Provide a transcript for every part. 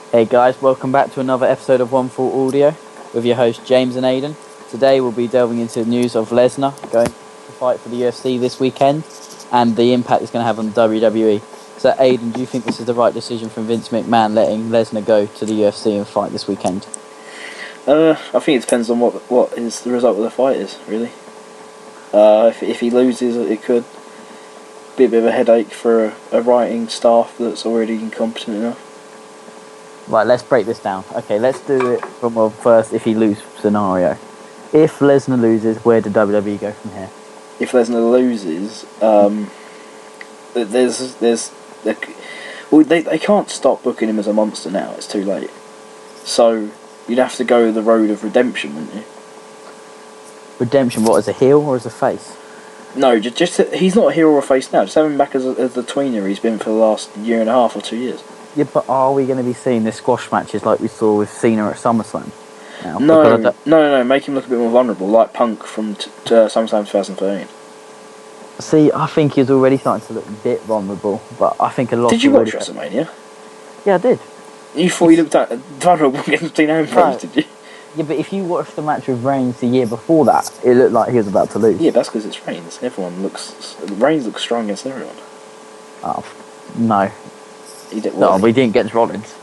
Hey guys, welcome back to another episode of One Full Audio with your hosts James and Aidan. Today we'll be delving into the news of Lesnar going to fight for the UFC this weekend and the impact it's going to have on WWE. So Aidan, do you think this is the right decision from Vince McMahon letting Lesnar go to the UFC and fight this weekend? I think it depends on what is the result of the fight is, really. If he loses, it could be a bit of a headache for a writing staff that's already incompetent enough. Right, let's break this down. Okay, let's do it from a first if he loses scenario. If Lesnar loses, where did WWE go from here? If Lesnar loses, they can't stop booking him as a monster now. It's too late. So you'd have to go the road of redemption, wouldn't you? Redemption, what, as a heel or as a face? No, just he's not a hero or a face now. Just have him back as the tweener he's been for the last year and a half or 2 years. Yeah, but are we going to be seeing the squash matches like we saw with Cena at SummerSlam? Now? No. Make him look a bit more vulnerable, like Punk from SummerSlam 2013. See, I think he's already starting to look a bit vulnerable, but I think a lot. Did you watch WrestleMania? Yeah, I did. You thought he looked vulnerable against Dean Ambrose, did you? Yeah, but if you watched the match with Reigns the year before that, it looked like he was about to lose. Yeah, that's because it's Reigns. Reigns looks strong against everyone. Oh, no. He did. No, we didn't get Rollins.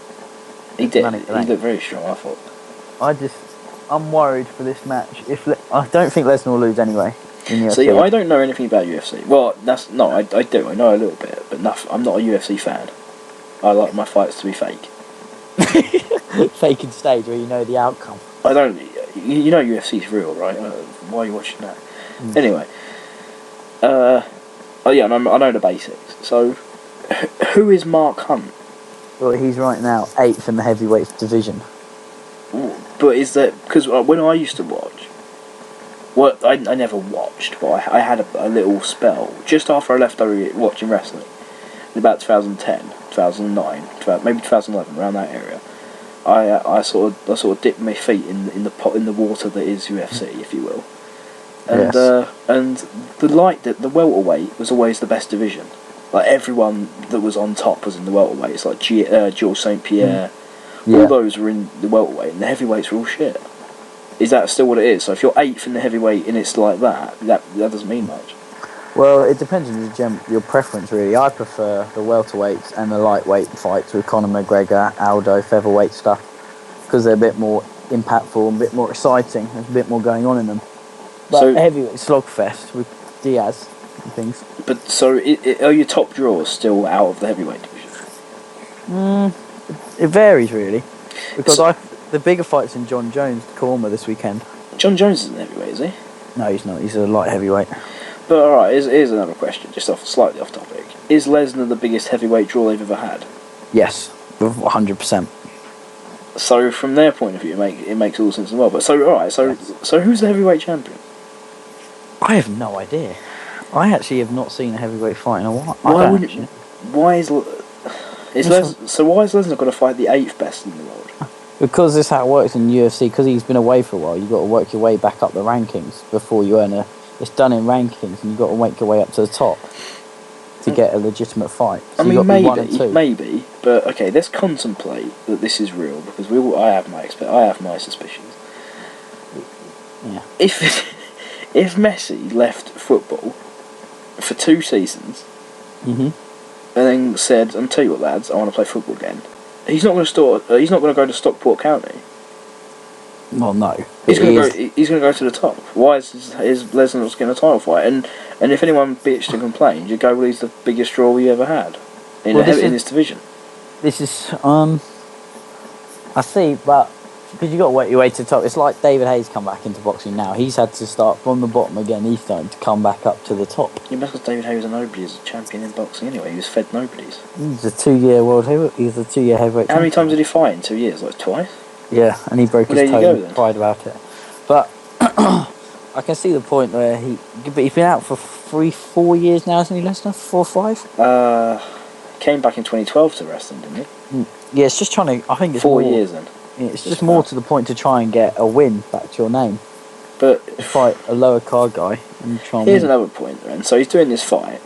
He did. He looked very strong, I thought. I'm worried for this match. I don't think Lesnar will lose anyway. See, I don't know anything about UFC. Well, I do. I know a little bit, but I'm not a UFC fan. I like my fights to be fake. Fake and stage, where you know the outcome. I don't. You know UFC's real, right? Why are you watching that? Anyway. I know the basics. So, who is Mark Hunt? Well, he's right now 8th in the heavyweight division. Ooh, but is that because when I used to watch? Well, I never watched, but I had a little spell just after I left watching wrestling in about 2010, 2009, maybe 2011, around that area. I sort of dipped my feet in the water that is UFC, if you will. And yes. And the welterweight was always the best division. Like everyone that was on top was in the welterweight. It's like Georges St. Pierre. Yeah. All those were in the welterweight, and the heavyweights were all shit. Is that still what it is? So if you're 8th in the heavyweight and it's like that doesn't mean much. Well, it depends on your preference, really. I prefer the welterweights and the lightweight fights with Conor McGregor, Aldo, featherweight stuff, because they're a bit more impactful and a bit more exciting. There's a bit more going on in them. But so, heavyweight slogfest with Diaz and things. But so, are your top drawers still out of the heavyweight division? It varies, really, because the bigger fights in John Jones, Korma this weekend. John Jones isn't heavyweight, is he? No, he's not. He's a light heavyweight. But alright, here's another question, just slightly off topic. Is Lesnar the biggest heavyweight draw they've ever had? Yes, 100%. So from their point of view, it makes all sense as well. But so who's the heavyweight champion? I have no idea. I actually have not seen a heavyweight fight in a while. Why is Lesnar got to fight the 8th best in the world? Because this is how it works in UFC. Because he's been away for a while, you've got to work your way back up the rankings before you earn a. It's done in rankings, and you've got to make your way up to the top to get a legitimate fight. So I mean, maybe, but okay. Let's contemplate that this is real, because I have my suspicions. Yeah. If Messi left football for 2 seasons, and then said, "I'll tell you what, lads, I want to play football again," he's not going to go to Stockport County. Well, no. He's going to go to the top. Why is Lesnar not getting a title fight? And if anyone bitched and complained, you go, well, he's the biggest draw we ever had in this division. This is I see, but because you got to work your way to the top. It's like David Hayes come back into boxing now. He's had to start from the bottom again. He's starting to come back up to the top. Yeah, because David Hayes was a nobody as a champion in boxing anyway. He was fed nobodies. He's a 2-year world heavyweight. He's a 2-year heavyweight. How many times did he fight in 2 years? Like twice. Yeah, and he broke his toe and cried about it. But I can see the point where he's been out for 4 years now, hasn't he, Lesnar? 4 or 5? Came back in 2012 to wrestling, didn't he? Yeah, it's just trying to. I think it's 4 years then. Yeah, it's just more to the point to try and get a win back to your name. But fight a lower card guy and try and here's another point then. So he's doing this fight.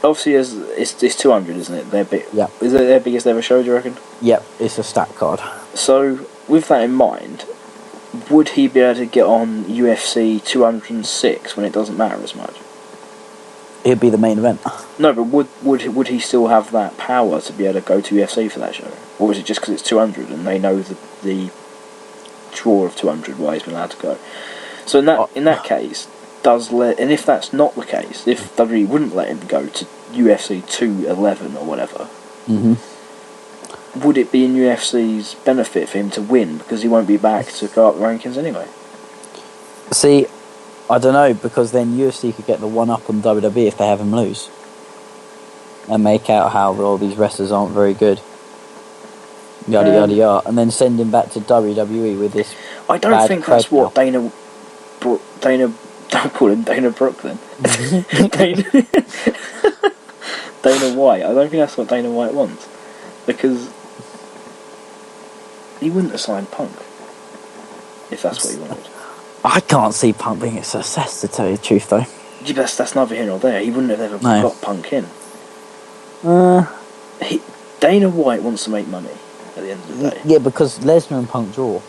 obviously it's 200, isn't it? Their big. Yeah. Is it their biggest ever show? Do you reckon? Yep, it's a stat card. So with that in mind, would he be able to get on UFC 206 when it doesn't matter as much? It'd be the main event. No, but would he still have that power to be able to go to UFC for that show, or is it just because it's 200 and they know the draw of 200 why he's been allowed to go? So in that case, and if that's not the case, if WWE wouldn't let him go to UFC 211 or whatever, would it be in UFC's benefit for him to win because he won't be back to go up the rankings anyway? See, I don't know, because then UFC could get the one up on WWE if they have him lose, and make out how all these wrestlers aren't very good. Yada yada yada, and then send him back to WWE with this. I don't think that's what Dana. Don't call him Dana Brooke then. Dana White. I don't think that's what Dana White wants, because he wouldn't have signed Punk if that's what he wanted. I can't see Punk being a success, to tell you the truth, though. Yeah, that's neither here nor there. He wouldn't have ever got Punk in. Dana White wants to make money at the end of the day. Yeah, because Lesnar and Punk draw.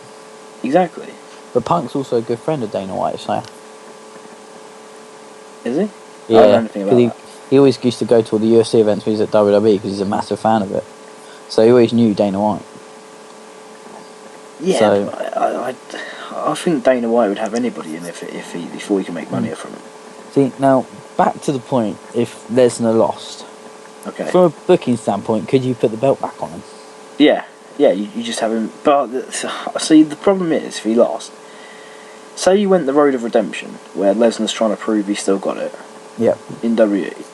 Exactly. But Punk's also a good friend of Dana White, so... Is he? Yeah, I don't know anything about that. He always used to go to all the UFC events when he was at WWE because he's a massive fan of it. So he always knew Dana White. Yeah, so, I think Dana White would have anybody in before he can make money from it. See, now, back to the point, if Lesnar lost. Okay. From a booking standpoint, could you put the belt back on him? Yeah, you just have him... But, see, the problem is, if he lost... Say you went the road of redemption, where Lesnar's trying to prove he's still got it. Yep. In WWE.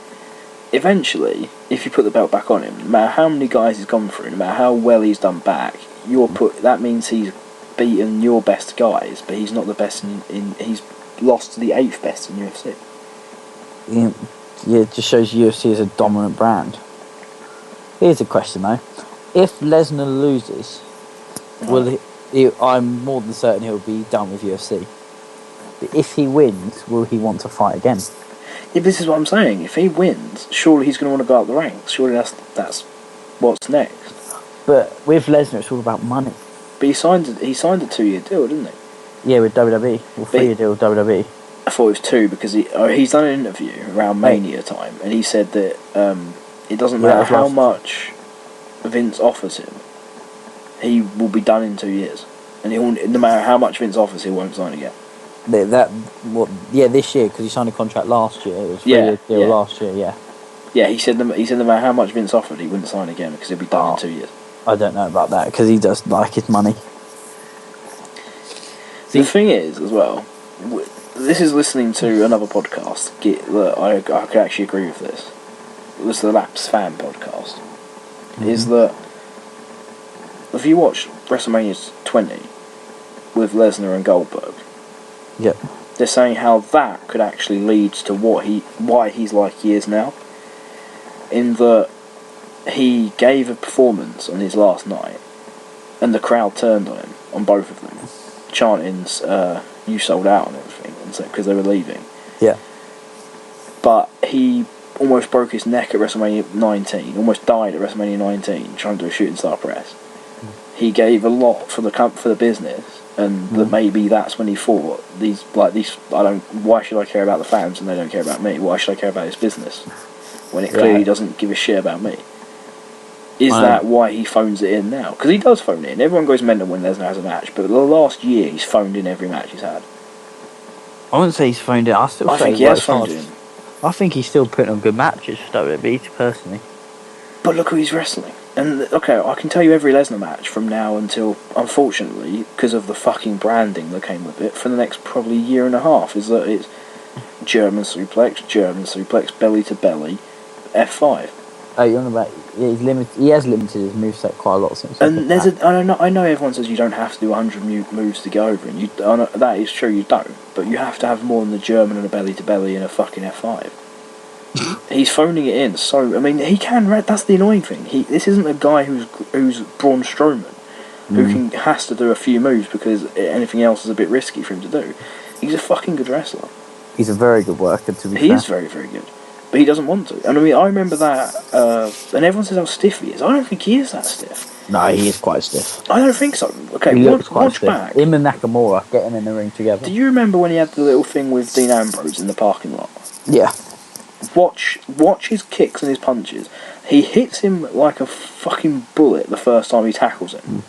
Eventually, if you put the belt back on him, no matter how many guys he's gone through, no matter how well he's done back, that means he's beaten your best guys, but he's not the best in he's lost to the 8th best in UFC. Yeah, it just shows UFC is a dominant brand. Here's a question though: if Lesnar loses, I'm more than certain he'll be done with UFC. But if he wins, will he want to fight again? Yeah, this is what I'm saying. If he wins, surely he's going to want to go up the ranks. Surely that's what's next. But with Lesnar, it's all about money. But he signed a 2-year deal, didn't he? Yeah, with WWE. Well, 3-year deal with WWE. I thought it was 2 because he's done an interview around Mania time, and he said that it doesn't matter how much Vince offers him, he will be done in 2 years, and no matter how much Vince offers, he won't sign again. This year, because he signed a contract last year. It was 3-year deal last year. Yeah. Yeah, he said no matter how much Vince offered, he wouldn't sign again because he'll be done in 2 years. I don't know about that because he does like his money. The thing is, as well, this is listening to another podcast. I could actually agree with this. It was the Laps Fan podcast. Mm-hmm. Is that if you watch WrestleMania 20 with Lesnar and Goldberg, yep, they're saying how that could actually lead to why he's like he is now. In that he gave a performance on his last night, and the crowd turned on him, on both of them, chanting "You sold out" and everything, and so because they were leaving. Yeah. But he almost broke his neck at WrestleMania 19, almost died at WrestleMania 19, trying to do a shooting star press. He gave a lot for the business, and that maybe that's when he thought these. Why should I care about the fans and they don't care about me? Why should I care about this business when it clearly doesn't give a shit about me? Is that why he phones it in now? Because he does phone it in. Everyone goes mental when Lesnar has a match, but the last year he's phoned in every match he's had. I wouldn't say he's phoned it. I think he has phoned it in. I think he's still putting on good matches for WWE, personally. But look who he's wrestling. And, okay, I can tell you every Lesnar match from now until, unfortunately, because of the fucking branding that came with it, for the next probably year and a half, is that it's German suplex, belly to belly, F5. Oh, you're on about... Yeah, he has limited his moveset quite a lot since... And I know everyone says you don't have to do 100 moves to get over, and that is true, you don't. But you have to have more than the German and a belly to belly and a fucking F5. He's phoning it in, so I mean he can. That's the annoying thing. This isn't a guy who's Braun Strowman, who has to do a few moves because anything else is a bit risky for him to do. He's a fucking good wrestler. He's a very good worker, to be fair. He is very, very good. but he doesn't want to. And I mean, I remember that, and everyone says how stiff he is. I don't think he is that stiff. No, he is quite stiff. I don't think so. Okay, He looks quite watch stiff. back. Him and Nakamura getting in the ring together. Do you remember when he had the little thing with Dean Ambrose in the parking lot? Yeah. Watch his kicks and his punches. He hits him like a fucking bullet the first time he tackles him.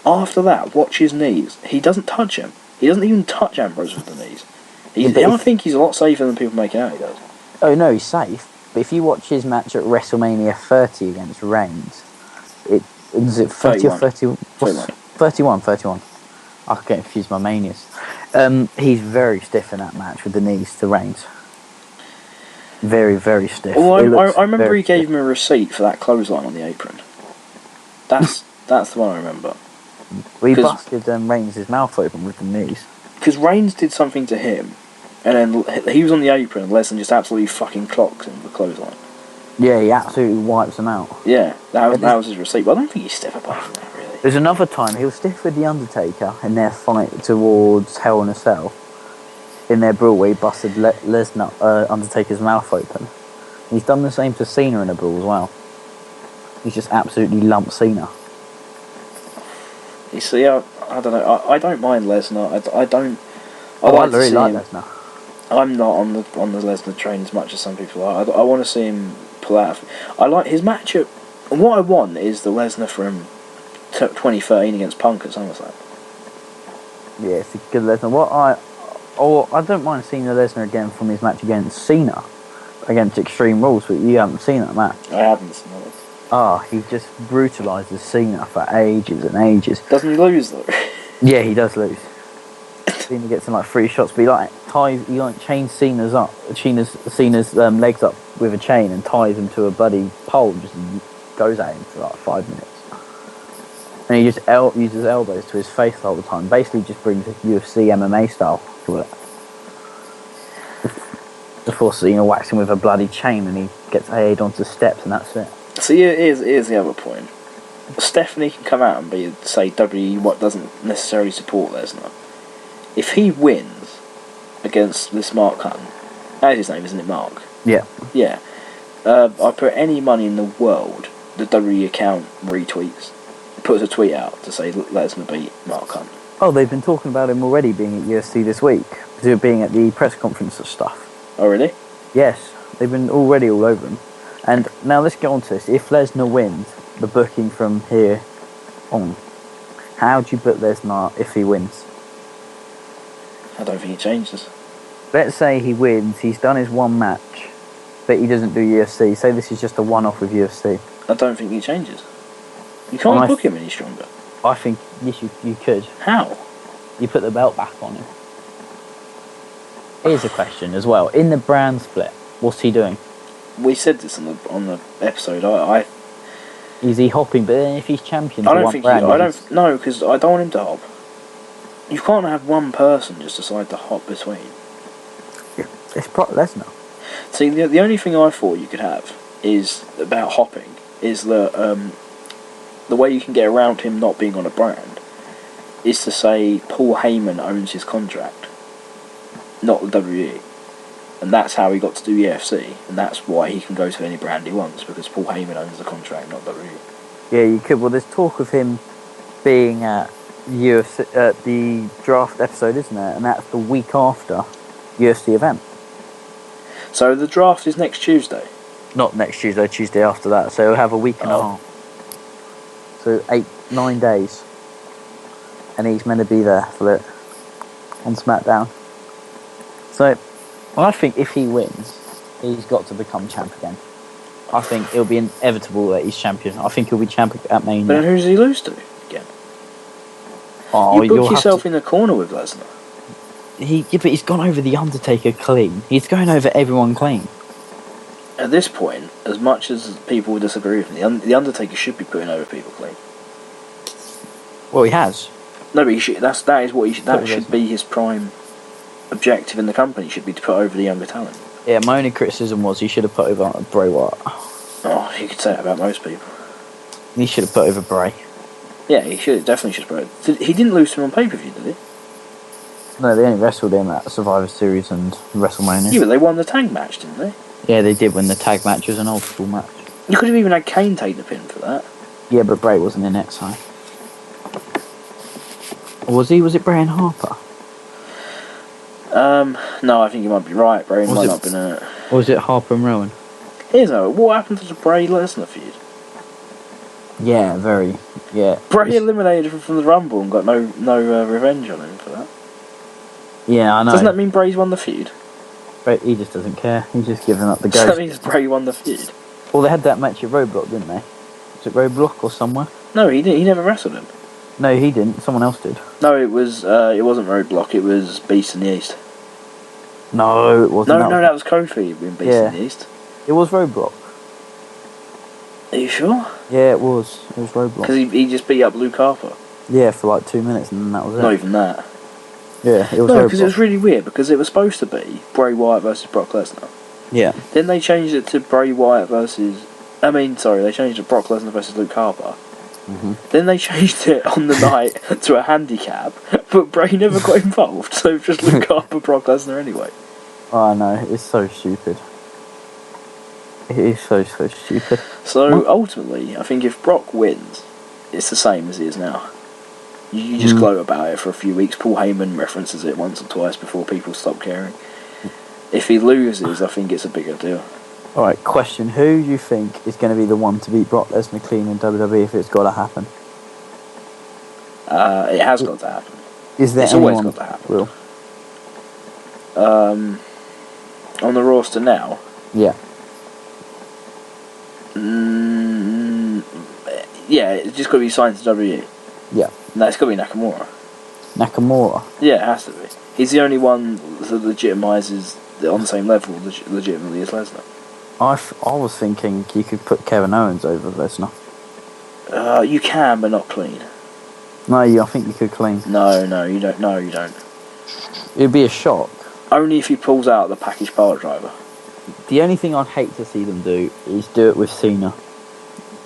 After that, watch his knees. He doesn't touch him. He doesn't even touch Ambrose with the knees. I think he's a lot safer than people make out he does. Oh no, he's safe. But if you watch his match at WrestleMania 30 against Reigns, is it 30 or 31? 31. I get confused my manias. He's very stiff in that match with the knees to Reigns. Very, very stiff. Well, I remember he gave him a receipt for that clothesline on the apron. That's the one I remember. Well, he busted Reigns' mouth open with the knees. Because Reigns did something to him, and then he was on the apron, and Lesnar just absolutely fucking clocks him with the clothesline. Yeah, he absolutely wipes him out. Yeah, that was his receipt. But I don't think he's stiff apart from that, really. There's another time he was stiff with The Undertaker in their fight towards Hell in a Cell. In their brawl where he busted Lesnar, Undertaker's mouth open. He's done the same to Cena in a brawl as well. He's just absolutely lumped Cena. You see, I don't know. I don't mind Lesnar. I really like Lesnar. I'm not on the Lesnar train as much as some people are. I want to see him pull out. I like his matchup. And what I want is the Lesnar from 2013 against Punk at SummerSlam. Yeah, it's a good Lesnar. I don't mind seeing the Lesnar again from his match against Cena, against Extreme Rules, but you haven't seen that match. I haven't seen that. He just brutalises Cena for ages and ages. Doesn't he lose though? Yeah, he does lose. Cena gets in like 3 shots, but he chains Cena's legs up with a chain and ties him to a bloody pole, just goes at him for like 5 minutes. And he just uses elbows to his face the whole time. Basically just brings UFC MMA style to it. Before Cena whacks him with a bloody chain and he gets AA'd onto the steps and that's it. So here's the other point. Stephanie can come out and say WWE what doesn't necessarily support Lesnar. If he wins against this Mark Hunt, that's his name, isn't it, Mark? Yeah. Yeah. I put any money in the world the WWE account retweets, puts a tweet out to say Lesnar beat Mark Hunt. Oh, they've been talking about him already being at UFC this week, being at the press conference and stuff. Oh, really? Yes, they've been already all over him. And now let's get on to this. If Lesnar wins, the booking from here on, how do you book Lesnar if he wins? I don't think he changes. Let's say he wins, he's done his one match, but he doesn't do UFC. Say this is just a one-off with UFC. I don't think he changes. You can't book him any stronger. I think, yes, you could. How? You put the belt back on him. Here's a question as well. In the brand split, what's he doing? We said this on the episode. Is he hopping? But then if he's champion, I don't think no, because I don't want him to hop. You can't have one person just decide to hop between. Yeah, it's Brock Lesnar. See, the only thing I thought you could have is about hopping is the way you can get around him not being on a brand is to say Paul Heyman owns his contract, not the WWE. And that's how he got to do UFC, and that's why he can go to any brand he wants, because Paul Heyman owns the contract, not WWE. Yeah, you could. Well, there's talk of him being at UFC, the draft episode, isn't there? And that's the week after UFC event. So the draft is next Tuesday? Not next Tuesday, Tuesday after that. So he'll have a week and a half. So 8-9 days. And he's meant to be there for it on SmackDown. So I think if he wins, he's got to become champ again. I think it'll be inevitable that he's champion. I think he'll be champ at Mania. But then who does he lose to again? Oh, you book yourself in the corner with Lesnar. But he's gone over The Undertaker clean. He's going over everyone clean. At this point, as much as people disagree with him, the Undertaker should be putting over people clean. Well, he has. No, but he should. That should be his prime objective in the company. Should be to put over the younger talent. Yeah, my only criticism was he should have put over Bray Wyatt. Oh, you could say that about most people. He should have put over Bray. Yeah, he definitely should have put over. He didn't lose to him on pay-per-view, did he? No, they only wrestled him at Survivor Series and WrestleMania. Yeah, but they won the tag match, didn't they? Yeah, they did when the tag match was an old school match. You could have even had Kane take the pin for that. Yeah, but Bray wasn't in it, so. Or was he? Was it Bray and Harper? No, I think you might be right. Bray Was might it- not have been in it. Or was it Harper and Rowan? Here's how. What happened to the Bray Lesnar feud? Yeah, very. Yeah. Bray eliminated him from the Rumble and got no revenge on him for that. Yeah, I know. Doesn't that mean Bray's won the feud? Bray, he just doesn't care. He's just giving up the Does that ghost. mean Bray won the feud? Well, they had that match at Roadblock, didn't they? Was it Roadblock or somewhere? No, he didn't. He never wrestled him. No, he didn't. Someone else did. No, it was. It wasn't Roadblock. It was Beast in the East. No, it wasn't. No, that was Kofi in Beast in the East. It was Roadblock. Are you sure? Yeah, it was. It was Roadblock. Because he just beat up Luke Harper. Yeah, for like 2 minutes, and then that was it. Not even that. Yeah, it was No, Roadblock. because it was really weird. Because it was supposed to be Bray Wyatt versus Brock Lesnar. Yeah. Then they changed it to Bray Wyatt versus. They changed it to Brock Lesnar versus Luke Harper. Mhm. Then they changed it on the night to a handicap, but Bray never got involved, so it was just Luke Harper, Brock Lesnar anyway. Oh, no, it's so stupid. It is so stupid. So ultimately, I think if Brock wins, it's the same as it is now. You just gloat about it for a few weeks. Paul Heyman references it once or twice before people stop caring. If he loses, I think it's a bigger deal. Alright, question. Who do you think is going to be the one to beat Brock Lesnar clean in WWE if it's got to happen? It has got to happen. Is there It's always anyone got to happen. Will? On the roster now, Yeah. yeah, it's just got to be signed to WWE. Yeah. No, it's got to be Nakamura. Nakamura. Yeah, it has to be. He's the only one that legitimises on the same level legitimately as Lesnar. I was thinking you could put Kevin Owens over Lesnar. You can, but not clean. No, I think you could clean. No, you don't. No, you don't. It'd be a shock. Only if he pulls out the package power driver. The only thing I'd hate to see them do is do it with Cena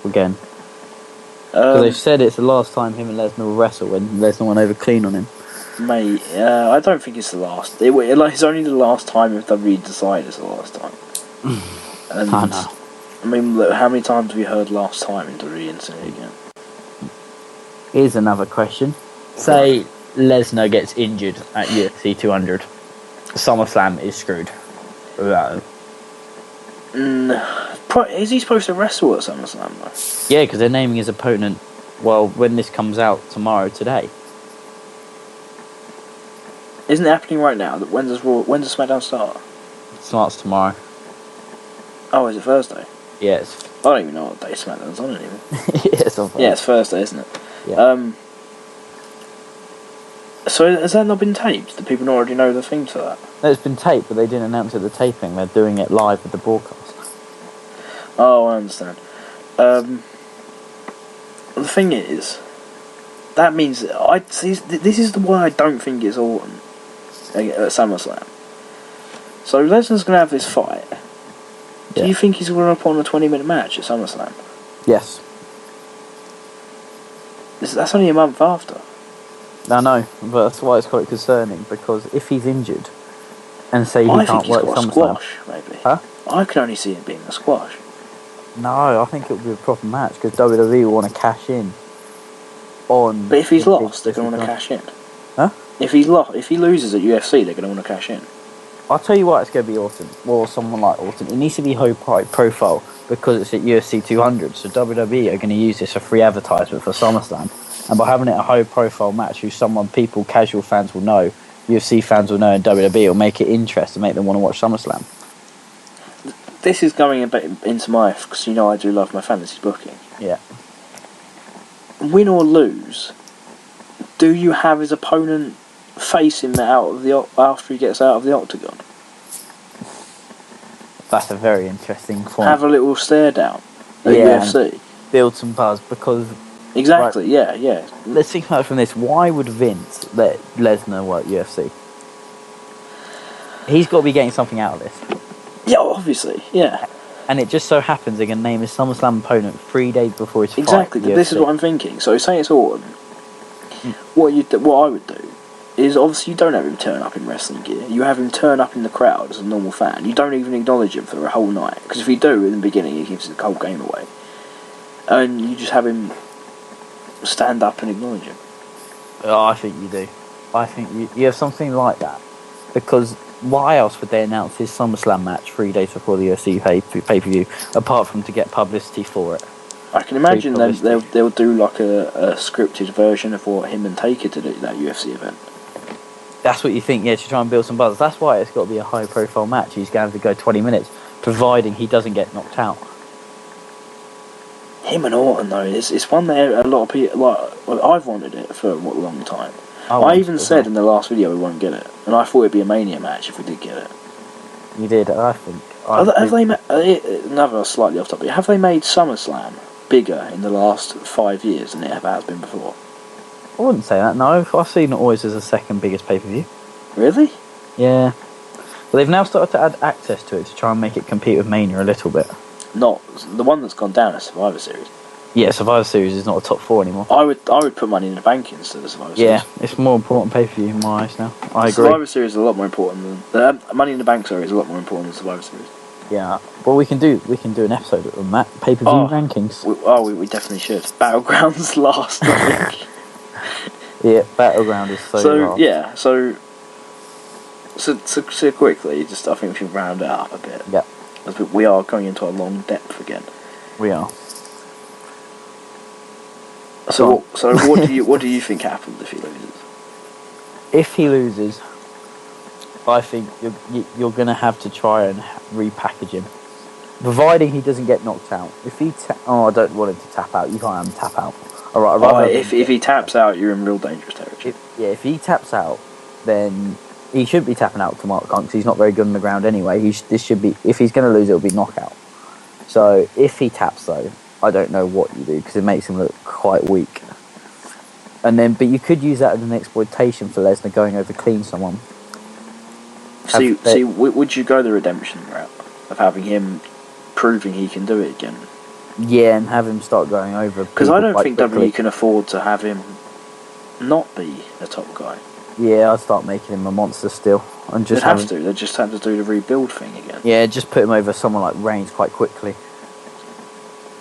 again. Because they've said it's the last time him and Lesnar will wrestle when Lesnar went over clean on him. Mate, I don't think it's the last. It's only the last time if WWE decide it's the last time. And I know. I mean, look, how many times have you heard last time in WWE and say it again? Here's another question. Say Lesnar gets injured at UFC 200. SummerSlam is screwed. Without him. Is he supposed to wrestle at SummerSlam though? Yeah, because they're naming his opponent, well, when this comes out today. Isn't it happening right now? When does SmackDown start? It starts tomorrow. Oh, is it Thursday? Yes. I don't even know what day SmackDown's on anymore. Yeah, It's Thursday, isn't it? Yeah. So has that not been taped? Do people not already know the theme to that? No, it's been taped, but they didn't announce it at the taping. They're doing it live with the broadcast. Oh, I understand. The thing is, that means this is the one I don't think is Orton at SummerSlam. So Lesnar's going to have this fight. Do you think he's going to put on a 20-minute match at SummerSlam? Yes. That's only a month after. I know, but that's why it's quite concerning, because if he's injured and say he can't work SummerSlam... squash, maybe. Huh? I can only see it being a squash. No, I think it would be a proper match, because WWE will want to cash in on... But if he's lost, they're going to want to cash in. Huh? If he loses at UFC, they're going to want to cash in. I'll tell you why it's going to be Orton, or someone like Orton. It needs to be high profile, because it's at UFC 200, so WWE are going to use this for free advertisement for SummerSlam. And by having it a high profile match who casual fans will know, UFC fans will know, and WWE will make it interesting, make them want to watch SummerSlam. This is going a bit into my... because you know I do love my fantasy booking. Yeah. Win or lose, do you have his opponent face him after he gets out of the octagon? That's a very interesting point. Have a little stare down at UFC. Build some buzz, because... Exactly, right, yeah. Let's think about it from this. Why would Vince let Lesnar work UFC? He's got to be getting something out of this. Yeah, obviously, yeah. And it just so happens they're going to name his SummerSlam opponent 3 days before his fight. Exactly, this is what I'm thinking. So say it's Orton. What I would do is obviously you don't have him turn up in wrestling gear. You have him turn up in the crowd as a normal fan. You don't even acknowledge him for the whole night. Because if you do, in the beginning, he gives the whole game away. And you just have him stand up and acknowledge him. Oh, I think you do. I think you have something like that. Because why else would they announce his SummerSlam match 3 days before the UFC pay-per-view, apart from to get publicity for it? I can imagine they'll do like a scripted version of what him and Taker did at that UFC event. That's what you think, yeah, to try and build some buzz. That's why it's got to be a high-profile match. He's going to have to go 20 minutes, providing he doesn't get knocked out. Him and Orton, though, it's one that a lot of people... I've wanted it for a long time. I even said in the last video we won't get it. And I thought it'd be a Mania match if we did get it. You did, I think. Have they another slightly off topic, have they made SummerSlam bigger in the last 5 years than it ever has been before? I wouldn't say that, no. I've seen it always as the second biggest pay-per-view. Really? Yeah. But they've now started to add access to it to try and make it compete with Mania a little bit. Not the one that's gone down is Survivor Series. Yeah, Survivor Series is not a top 4 anymore. I would put Money in the Bank instead of Survivor Series. Yeah, it's more important pay-per-view in my eyes now. I agree. Survivor Series is a lot more important than Money in the Bank. Sorry, is a lot more important than Survivor Series. Yeah, well, we can do an episode on that pay-per-view rankings. We definitely should. Battlegrounds last, I think. Yeah, Battleground is so hard. Yeah, so quickly, just I think we should round it up a bit. Yeah. As we are going into a long depth again. We are. So what do you think happens if he loses? If he loses, I think you're going to have to try and repackage him, providing he doesn't get knocked out. If he I don't want him to tap out. You can't have him tap out. All right. If he taps out, you're in real dangerous territory. If he taps out, then he should be tapping out to Mark Hunt because he's not very good on the ground anyway. This should be, if he's going to lose, it'll be knockout. So if he taps though, I don't know what you do because it makes him look quite weak. But you could use that as an exploitation for Lesnar going over clean someone. Would you go the redemption route of having him proving he can do it again? Yeah, and have him start going over. Because I don't think WWE can afford to have him not be a top guy. Yeah, I'd start making him a monster still, and just They just have to do the rebuild thing again. Yeah, just put him over someone like Reigns quite quickly.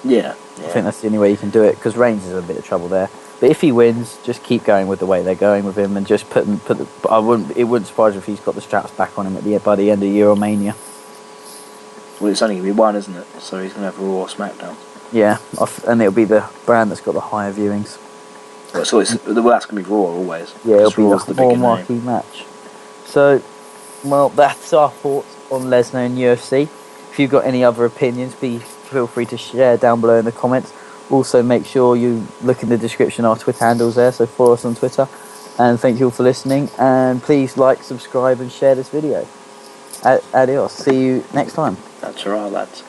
Yeah. I think that's the only way you can do it because Reigns is in a bit of trouble there. But if he wins, just keep going with the way they're going with him, and just it wouldn't surprise me if he's got the straps back on him by the end of Euro Mania. Well, it's only going to be one, isn't it? So he's going to have Raw or SmackDown. Yeah, and it'll be the brand that's got the higher viewings. Well, so that's going to be Raw always. Yeah, it'll be the more marquee match. So, well, that's our thoughts on Lesnar and UFC. If you've got any other opinions, please feel free to share down below in the comments. Also, make sure you look in the description, our Twitter handles there, so follow us on Twitter. And thank you all for listening, and please like, subscribe and share this video. Adios, see you next time. That's right, lads.